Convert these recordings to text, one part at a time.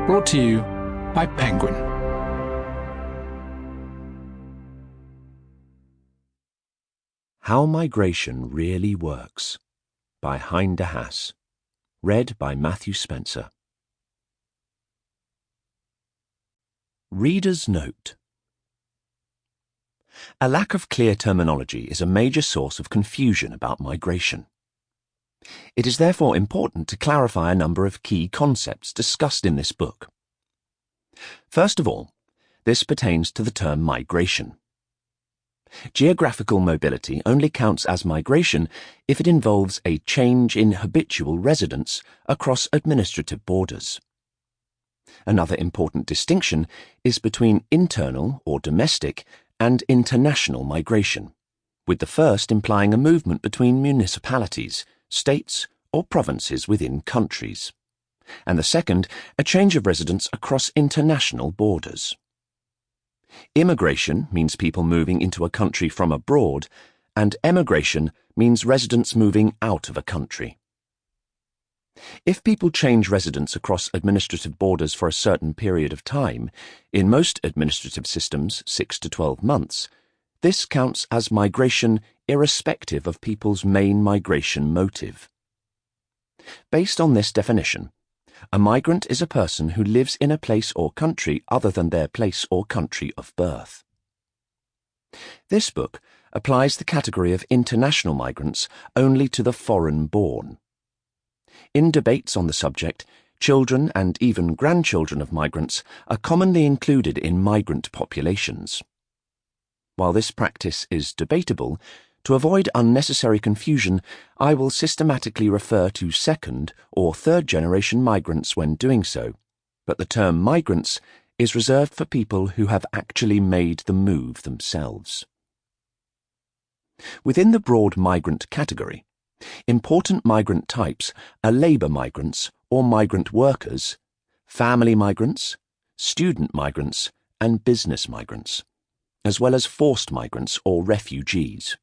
Brought to you by Penguin. How Migration Really Works by Hein de Haas. Read by Matthew Spencer. Reader's Note. A lack of clear terminology is a major source of confusion about migration. It is therefore important to clarify a number of key concepts discussed in this book. First of all, this pertains to the term migration. Geographical mobility only counts as migration if it involves a change in habitual residence across administrative borders. Another important distinction is between internal or domestic and international migration, with the first implying a movement between municipalities, states, or provinces within countries, and the second, a change of residence across international borders. Immigration means people moving into a country from abroad, and emigration means residents moving out of a country. If people change residence across administrative borders for a certain period of time, in most administrative systems 6 to 12 months, this counts as migration irrespective of people's main migration motive. Based on this definition, a migrant is a person who lives in a place or country other than their place or country of birth. This book applies the category of international migrants only to the foreign-born. In debates on the subject, children and even grandchildren of migrants are commonly included in migrant populations. While this practice is debatable, to avoid unnecessary confusion, I will systematically refer to second or third generation migrants when doing so, but the term migrants is reserved for people who have actually made the move themselves. Within the broad migrant category, important migrant types are labour migrants or migrant workers, family migrants, student migrants, and business migrants, as well as forced migrants or refugees.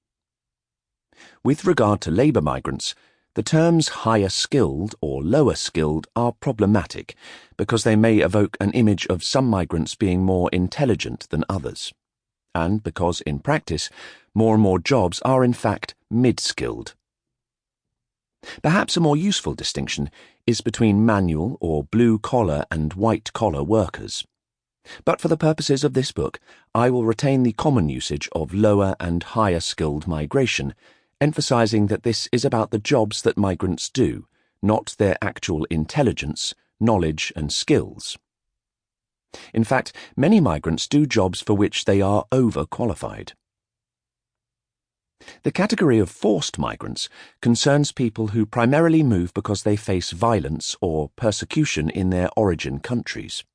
With regard to labour migrants, the terms higher skilled or lower skilled are problematic because they may evoke an image of some migrants being more intelligent than others, and because in practice more and more jobs are in fact mid-skilled. Perhaps a more useful distinction is between manual or blue-collar and white-collar workers. But for the purposes of this book, I will retain the common usage of lower and higher skilled migration, emphasizing that this is about the jobs that migrants do, not their actual intelligence, knowledge, and skills. In fact, many migrants do jobs for which they are overqualified. The category of forced migrants concerns people who primarily move because they face violence or persecution in their origin countries.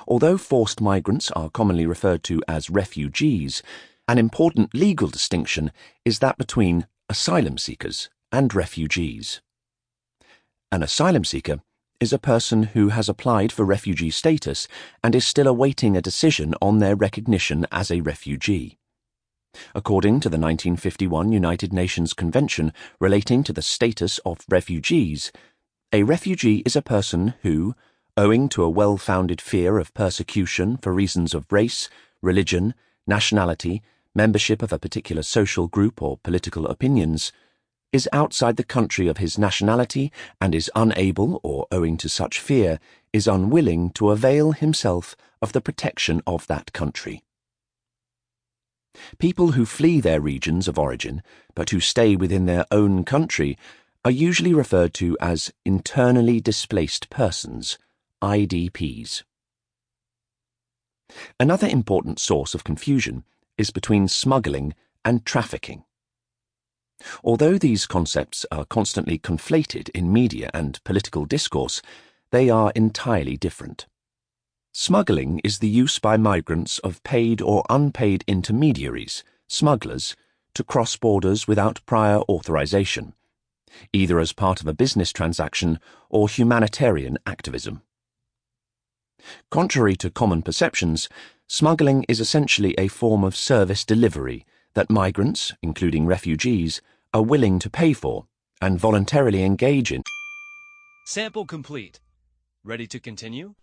Although forced migrants are commonly referred to as refugees, an important legal distinction is that between asylum seekers and refugees. An asylum seeker is a person who has applied for refugee status and is still awaiting a decision on their recognition as a refugee. According to the 1951 United Nations Convention relating to the status of refugees, a refugee is a person who, owing to a well-founded fear of persecution for reasons of race, religion, nationality, membership of a particular social group or political opinions, is outside the country of his nationality and is unable, or owing to such fear, is unwilling to avail himself of the protection of that country. People who flee their regions of origin, but who stay within their own country, are usually referred to as internally displaced persons, IDPs. Another important source of confusion is between smuggling and trafficking. Although these concepts are constantly conflated in media and political discourse, they are entirely different. Smuggling is the use by migrants of paid or unpaid intermediaries, smugglers, to cross borders without prior authorization, either as part of a business transaction or humanitarian activism. Contrary to common perceptions, smuggling is essentially a form of service delivery that migrants, including refugees, are willing to pay for and voluntarily engage in. Sample complete. Ready to continue?